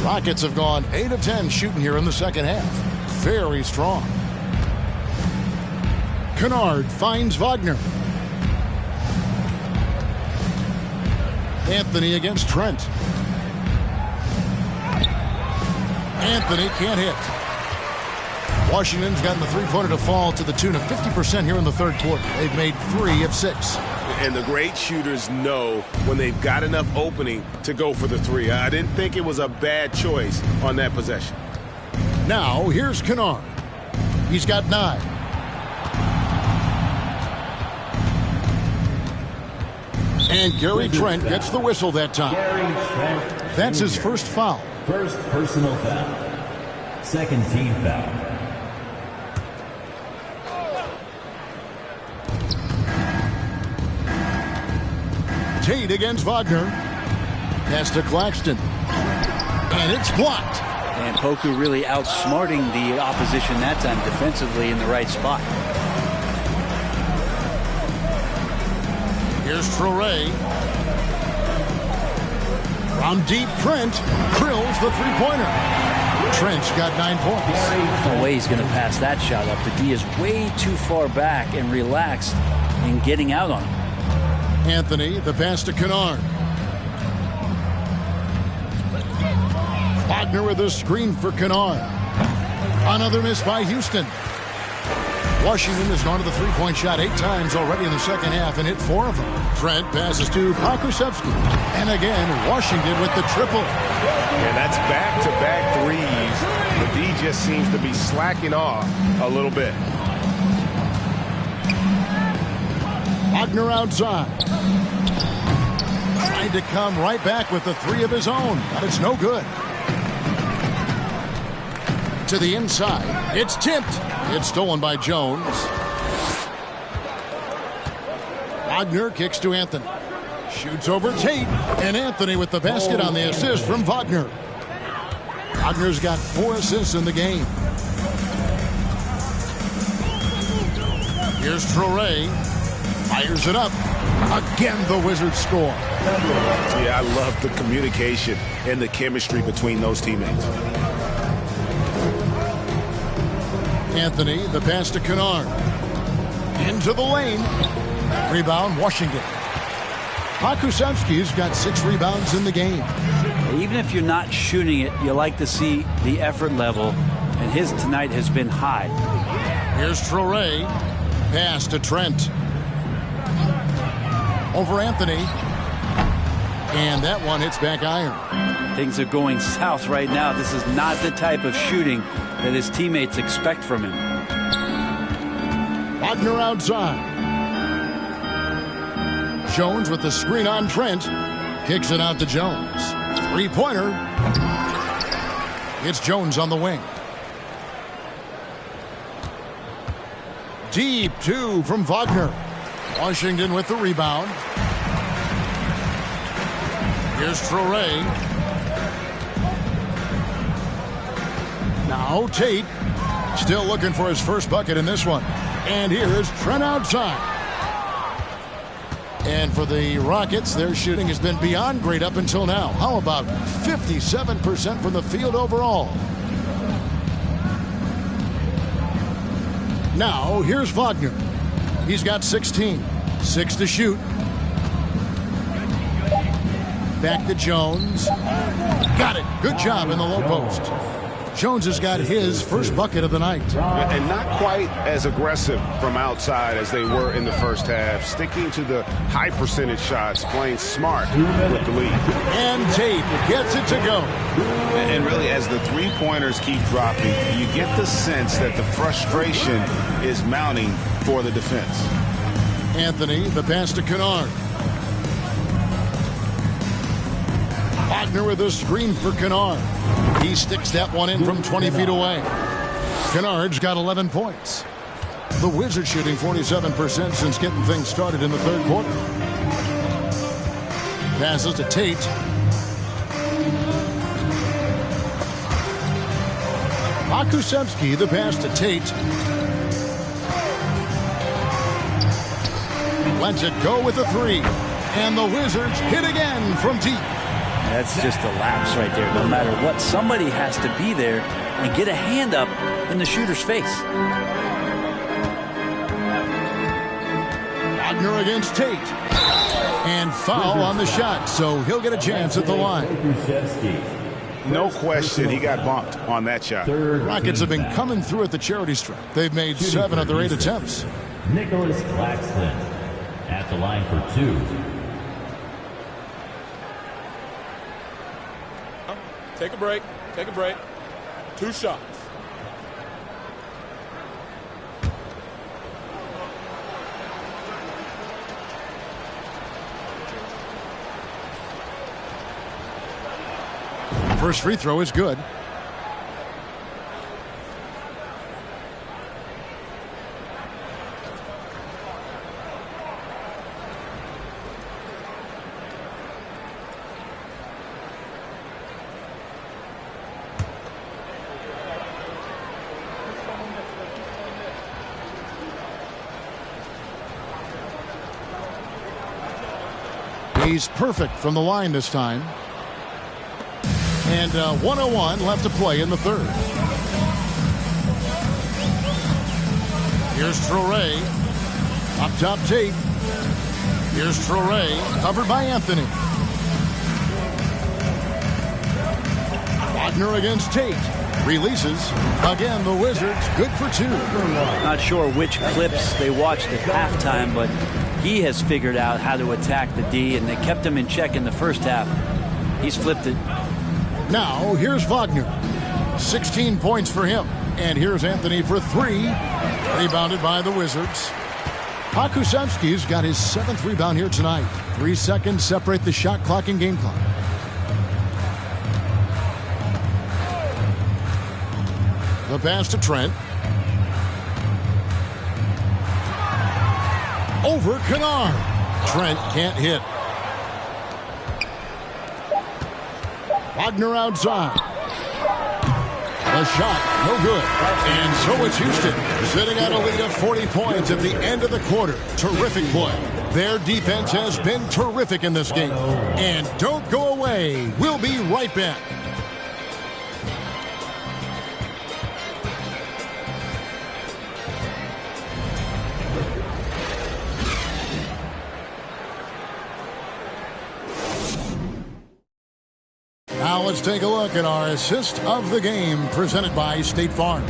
Rockets have gone 8 of 10 shooting here in the second half. Very strong. Kennard finds Wagner. Anthony against Trent. Anthony can't hit. Washington's gotten the three-pointer to fall to the tune of 50% here in the third quarter. They've made 3 of 6. And the great shooters know when they've got enough opening to go for the 3. I didn't think it was a bad choice on that possession. Now, here's Kennard. He's got 9. And Gary Trent gets the whistle that time. That's his first foul. First personal foul. Second team foul. Tate against Wagner. Pass to Claxton. And it's blocked. And Poku really outsmarting the opposition that time defensively in the right spot. Here's Traore. From deep, Trent drills the three-pointer. Trent's got 9 points. No way he's going to pass that shot up. The D is way too far back and relaxed in getting out on him. Anthony, the pass to Kennard. Wagner with a screen for Kennard. Another miss by Houston. Washington has gone to the three-point shot 8 times already in the second half and hit 4 of them. Trent passes to Pokusevski. And again, Washington with the triple. And that's back-to-back threes. The D just seems to be slacking off a little bit. Wagner outside. Trying to come right back with the 3 of his own, but it's no good. To the inside. It's tipped. It's stolen by Jones. Wagner kicks to Anthony. Shoots over Tate. And Anthony with the basket on the assist from Wagner. Wagner's got 4 assists in the game. Here's Traore. Fires it up. Again, the Wizards score. Yeah, I love the communication and the chemistry between those teammates. Anthony, the pass to Kennard. Into the lane. Rebound, Washington. Pokusevski's got 6 rebounds in the game. Even if you're not shooting it, you like to see the effort level, and his tonight has been high. Here's Traore. Pass to Trent. Over Anthony. And that one hits back iron. Things are going south right now. This is not the type of shooting that his teammates expect from him. Wagner outside. Jones with the screen on Trent. Kicks it out to Jones. 3-pointer. It's Jones on the wing. Deep 2 from Wagner. Washington with the rebound. Here's Traore. Now Tate. Still looking for his first bucket in this one. And here's Trent outside. And for the Rockets, their shooting has been beyond great up until now. How about 57% from the field overall? Now, here's Wagner. He's got 16. 6 to shoot. Back to Jones. Got it. Good job in the low post. Jones has got his first bucket of the night. And not quite as aggressive from outside as they were in the first half. Sticking to the high percentage shots, playing smart with the lead. And Tate gets it to go. And really, as the three-pointers keep dropping, you get the sense that the frustration is mounting for the defense. Anthony, the pass to Kennard. Wagner with a screen for Kennard. He sticks that one in from 20 feet away. Kennard's got 11 points. The Wizards shooting 47% since getting things started in the third quarter. Passes to Tate. Akusevsky, the pass to Tate. Lets it go with a three. And the Wizards hit again from deep. That's just a lapse right there. No matter what, somebody has to be there and get a hand up in the shooter's face. Wagner against Tate. And foul on the shot, so he'll get a chance at the line. No question, he got bumped on that shot. Rockets have been coming through at the charity stripe. They've made 7 of their 8 attempts. Nicholas Claxton at the line for 2. Take a break. Take a break. 2 shots. First free throw is good. He's perfect from the line this time. And 1:01 left to play in the third. Here's Traoré. Up top Tate. Here's Traoré, covered by Anthony. Wagner against Tate. Releases. Again, the Wizards good for 2. Not sure which clips they watched at halftime, but he has figured out how to attack the D, and they kept him in check in the first half. He's flipped it. Now, here's Wagner. 16 points for him. And here's Anthony for 3. Rebounded by the Wizards. Akusevsky's got his 7th rebound here tonight. 3 seconds separate the shot clock and game clock. The pass to Trent. Over Kennard. Trent can't hit. Wagner outside. The shot, no good. And so it's Houston, sitting at a lead of 40 points at the end of the quarter. Terrific play. Their defense has been terrific in this game. And don't go away. We'll be right back. Now let's take a look at our assist of the game presented by State Farm.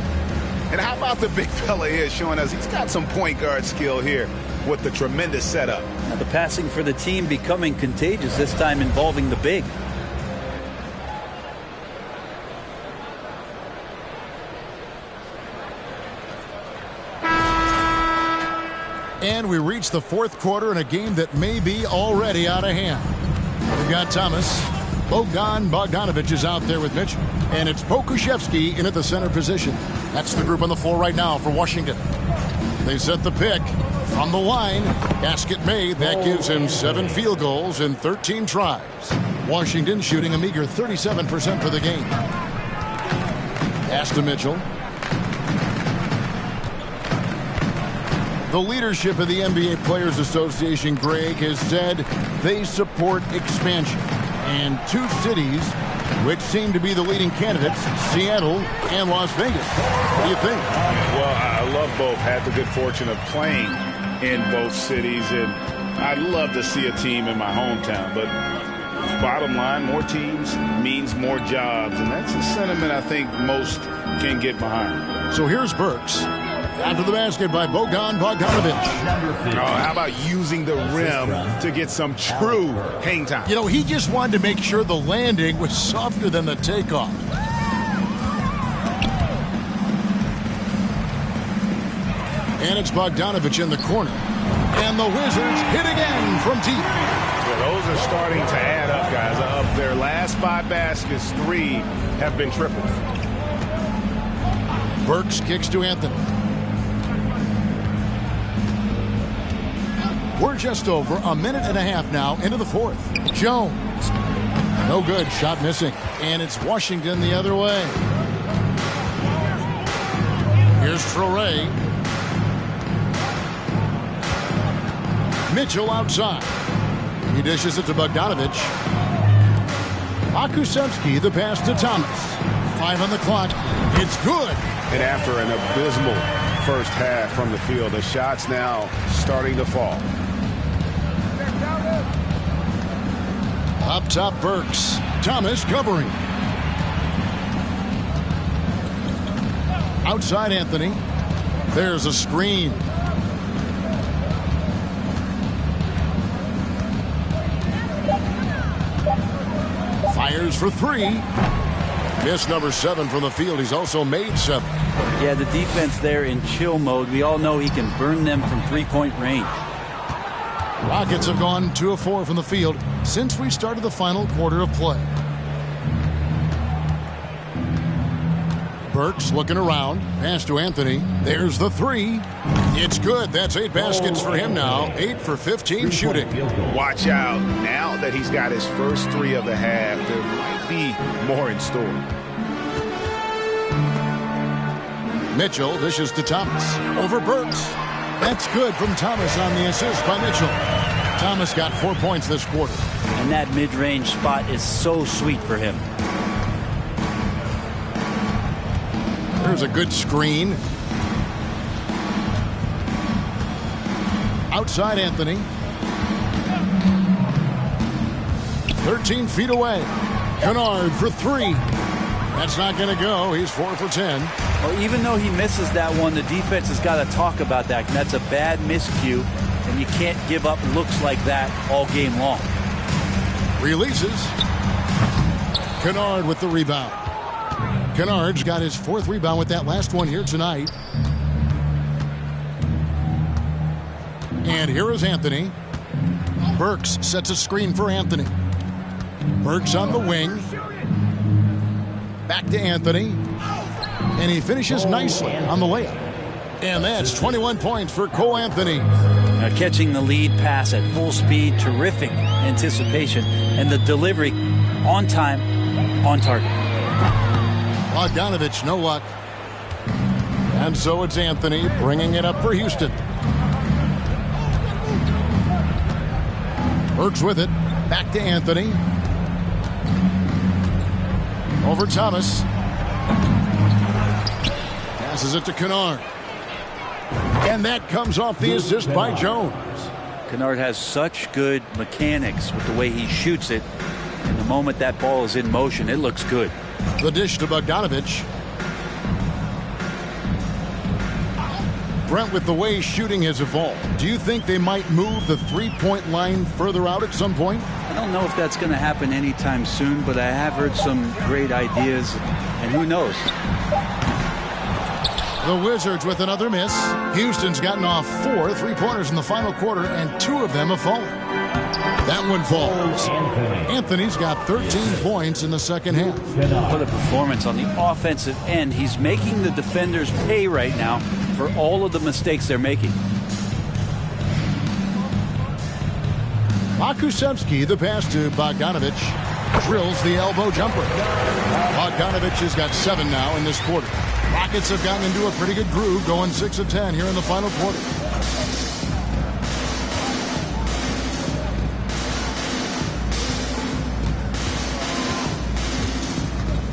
And how about the big fella here showing us he's got some point guard skill here with the tremendous setup. Now the passing for the team becoming contagious, this time involving the big. And we reach the fourth quarter in a game that may be already out of hand. We've got Thomas. Bogdanovich is out there with Mitch. And it's Pokusevsky in at the center position. That's the group on the floor right now for Washington. They set the pick from the line. Basket made. That gives him 7 field goals in 13 tries. Washington shooting a meager 37% for the game. Pass to Mitchell. The leadership of the NBA Players Association, Greg, has said they support expansion. And two cities which seem to be the leading candidates, Seattle and Las Vegas. What do you think? Well, I love both. Had the good fortune of playing in both cities, and I'd love to see a team in my hometown. But bottom line, more teams means more jobs, and that's a sentiment I think most can get behind. So here's Burks. After the basket by Bogdan Bogdanovic. Oh, how about using the rim to get some true hang time? You know, he just wanted to make sure the landing was softer than the takeoff. And it's Bogdanovic in the corner. And the Wizards hit again from deep. Well, those are starting to add up, guys. Of their last 5 baskets, 3 have been triples. Burks kicks to Anthony. We're just over a minute and a half now into the fourth. Jones. No good. Shot missing. And it's Washington the other way. Here's Traore. Mitchell outside. He dishes it to Bogdanovic. Akusevsky, the pass to Thomas. 5 on the clock. It's good. And after an abysmal first half from the field, the shots now starting to fall. Up top, Burks. Thomas covering. Outside, Anthony. There's a screen. Fires for 3. Miss number 7 from the field. He's also made 7. Yeah, the defense there in chill mode. We all know he can burn them from three-point range. Rockets have gone 2 of 4 from the field since we started the final quarter of play. Burks looking around. Pass to Anthony. There's the 3. It's good. That's 8 baskets for him now. 8 for 15 shooting. Watch out. Now that he's got his first 3 of the half, there might be more in store. Mitchell dishes to Thomas. Over Burks. That's good from Thomas on the assist by Mitchell. Thomas got 4 points this quarter. And that mid-range spot is so sweet for him. There's a good screen. Outside Anthony. 13 feet away. Kennard for 3. That's not going to go. He's 4 for 10. Well, even though he misses that one, the defense has got to talk about that. And that's a bad miscue, and you can't give up looks like that all game long. Releases. Kennard with the rebound. Kennard's got his 4th rebound with that last one here tonight. And here is Anthony. Burks sets a screen for Anthony. Burks on the wing. Back to Anthony. And he finishes nicely on the layup. And that's 21 points for Cole Anthony. Now catching the lead pass at full speed, terrific anticipation, and the delivery on time, on target. Bogdanovic, no luck. And so it's Anthony bringing it up for Houston. Burks with it. Back to Anthony. Over Thomas. Passes it to Kennard. And that comes off the assist by Jones. Kennard has such good mechanics with the way he shoots it. And the moment that ball is in motion, it looks good. The dish to Bogdanovic. Brent, with the way shooting has evolved, do you think they might move the three-point line further out at some point? I don't know if that's going to happen anytime soon, but I have heard some great ideas, and who knows? The Wizards with another miss. Houston's gotten off 4 3-pointers in the final quarter, and 2 of them have fallen. That one falls. Anthony's got 13 points in the second half. What a performance on the offensive end. He's making the defenders pay right now for all of the mistakes they're making. Akusevsky, the pass to Bogdanovic, drills the elbow jumper. Bogdanovic has got 7 now in this quarter. Rockets have gotten into a pretty good groove, going 6 of 10 here in the final quarter.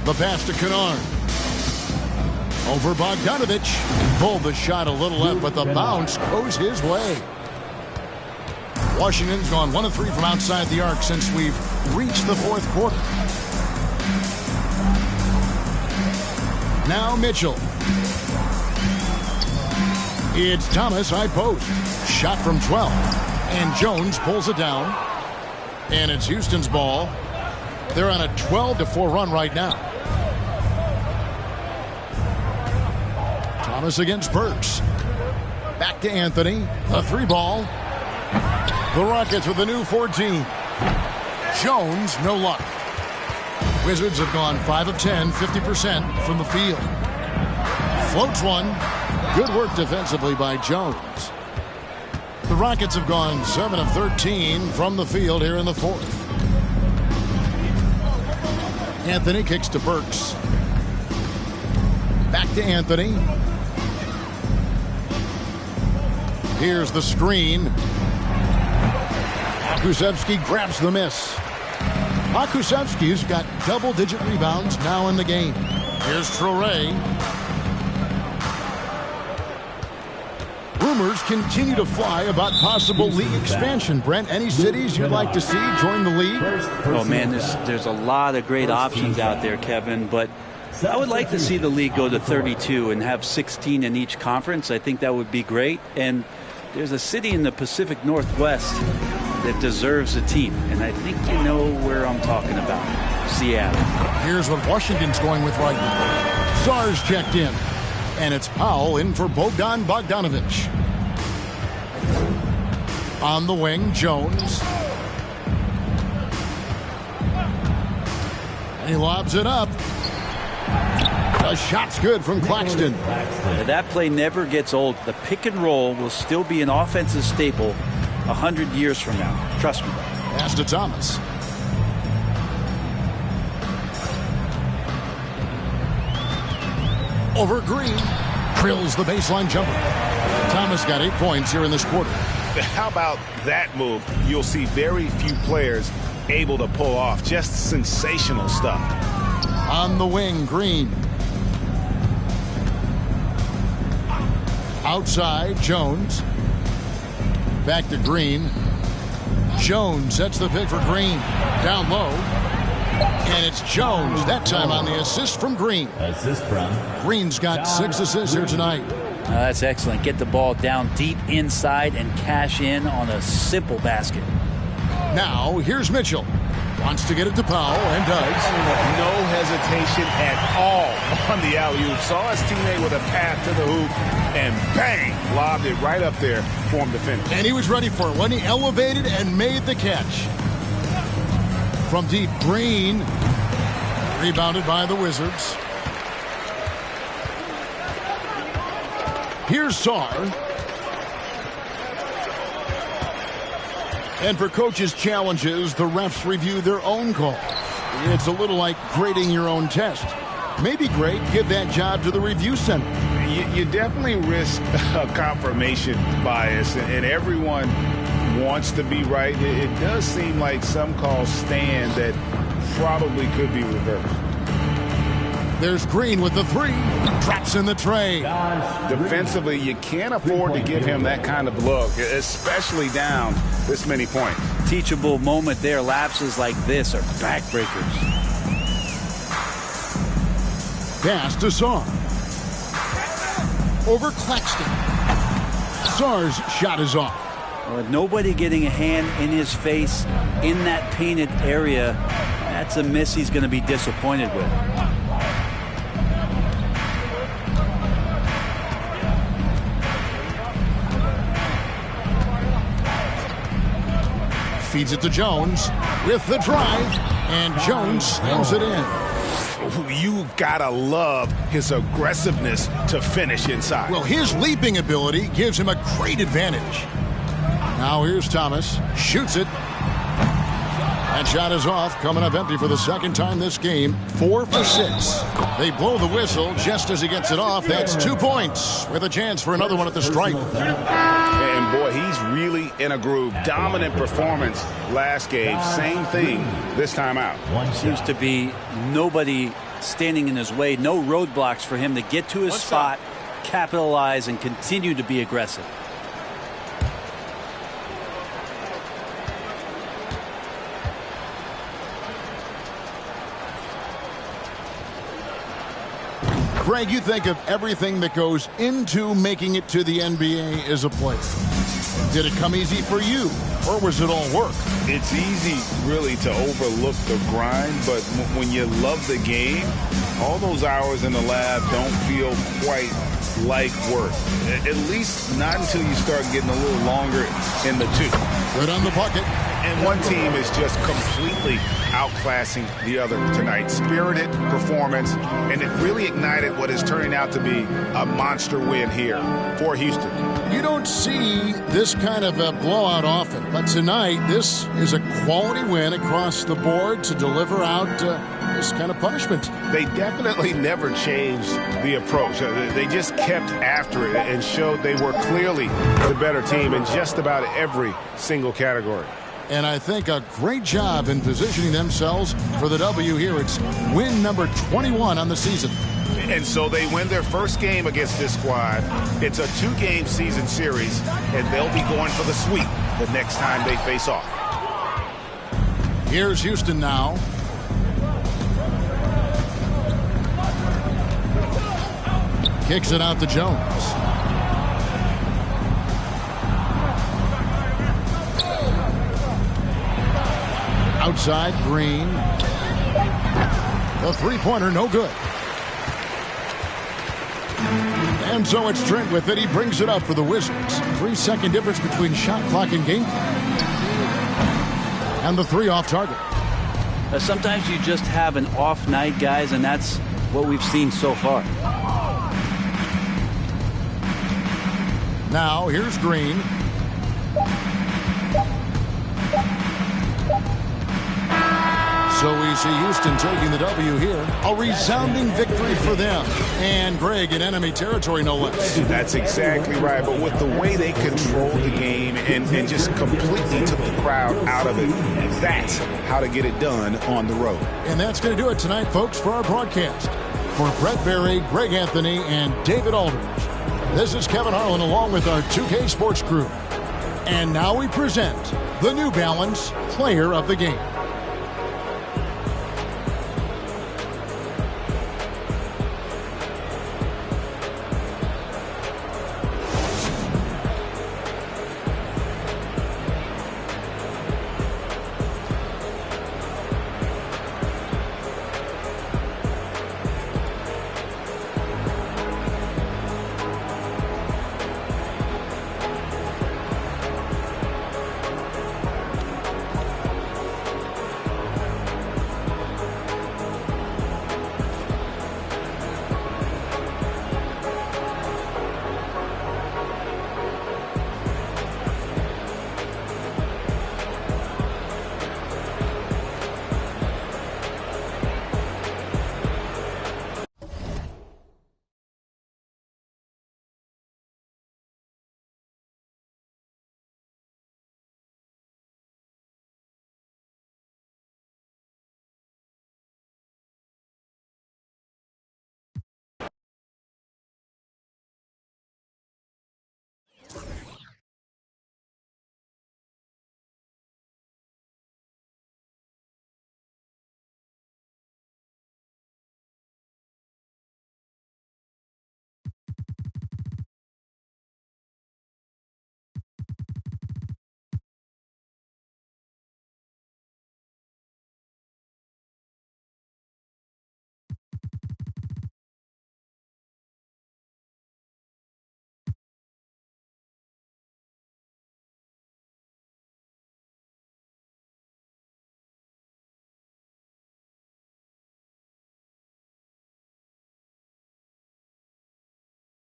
The pass to Kennard. Over Bogdanovich. Pulled the shot a little left, but the bounce goes his way. Washington's gone 1 of 3 from outside the arc since we've reached the fourth quarter. Now Mitchell. It's Thomas high post. Shot from 12. And Jones pulls it down. And it's Houston's ball. They're on a 12-4 run right now. Thomas against Burks. Back to Anthony. A 3 ball. The Rockets with a new 14. Jones, no luck. Wizards have gone 5 of 10, 50% from the field. Floats one. Good work defensively by Jones. The Rockets have gone 7 of 13 from the field here in the fourth. Anthony kicks to Burks. Back to Anthony. Here's the screen. Pokusevski grabs the miss. Pokusevski's got double-digit rebounds now in the game. Here's Traoré. Rumors continue to fly about possible league expansion. Brent, any cities you'd like to see join the league? Oh, man, there's a lot of great options out there, Kevin, but I would like to see the league go to 32 and have 16 in each conference. I think that would be great. And there's a city in the Pacific Northwest that deserves a team, and I think you know where I'm talking about. Seattle. Here's what Washington's going with right now. Sarge checked in, and it's Powell in for Bogdan Bogdanovich. On the wing, Jones. And he lobs it up. The shot's good from Claxton. That play never gets old. The pick and roll will still be an offensive staple 100 years from now. Trust me. Pass to Thomas. Over Green. Drills the baseline jumper. Thomas got 8 points here in this quarter. How about that move? You'll see very few players able to pull off. Just sensational stuff. On the wing, Green. Outside, Jones. Back to Green. Jones sets the pick for Green. Down low. And it's Jones, that time on the assist from Green. Assist from Green's got 6 assists here tonight. That's excellent. Get the ball down deep inside and cash in on a simple basket. Now, here's Mitchell. Wants to get it to Powell, and does. No hesitation at all on the alley-oop. Saw his teammate with a pass to the hoop, and bang, lobbed it right up there for him to finish. And he was ready for it when he elevated and made the catch. From deep, Green. Rebounded by the Wizards. Here's Sarr. And for coaches' challenges, the refs review their own calls. It's a little like grading your own test. Maybe great, give that job to the review center. You definitely risk a confirmation bias, and everyone wants to be right. It does seem like some calls stand that probably could be reversed. There's Green with the 3. Drops in the tray. Defensively, you can't afford to give him that kind of look, especially down this many points. Teachable moment there. Lapses like this are backbreakers. Pass to Sarr. Over Claxton. Sarr's shot is off. With nobody getting a hand in his face in that painted area, that's a miss he's going to be disappointed with. Feeds it to Jones with the drive, and Jones slams it in. You gotta love his aggressiveness to finish inside. Well, his leaping ability gives him a great advantage. Now here's Thomas. Shoots it. That shot is off. Coming up empty for the second time this game. 4 for 6. They blow the whistle just as he gets it off. That's 2 points with a chance for another one at the stripe. And boy, he's really in a groove. Dominant performance last game. Same thing this time out. Seems to be nobody standing in his way, no roadblocks for him to get to his spot, capitalize, and continue to be aggressive. Greg, you think of everything that goes into making it to the NBA as a player. Did it come easy for you, or was it all work? It's easy, really, to overlook the grind, but when you love the game, all those hours in the lab don't feel quite like work. At least not until you start getting a little longer in the tooth. Good on the bucket. And one team is just completely outclassing the other tonight. Spirited performance, and it really ignited what is turning out to be a monster win here for Houston. You don't see this kind of a blowout often, but tonight this is a quality win across the board to deliver out this kind of punishment. They definitely never changed the approach. They just kept after it and showed they were clearly the better team in just about every single category. And I think a great job in positioning themselves for the W here. It's win number 21 on the season. And so they win their first game against this squad. It's a 2-game season series, and they'll be going for the sweep the next time they face off. Here's Houston now. Kicks it out to Jones. Outside, Green. The three-pointer, no good. And so it's Trent with it. He brings it up for the Wizards. 3-second difference between shot clock and game clock. And the three off target. Sometimes you just have an off night, guys, and that's what we've seen so far. Now, here's Green. So we see Houston taking the W here. A resounding victory for them. And Greg in enemy territory, no less. That's exactly right. But with the way they controlled the game and just completely took the crowd out of it, that's how to get it done on the road. And that's going to do it tonight, folks, for our broadcast. For Brett Berry, Greg Anthony, and David Aldridge, this is Kevin Harlan along with our 2K Sports crew. And now we present the New Balance Player of the Game.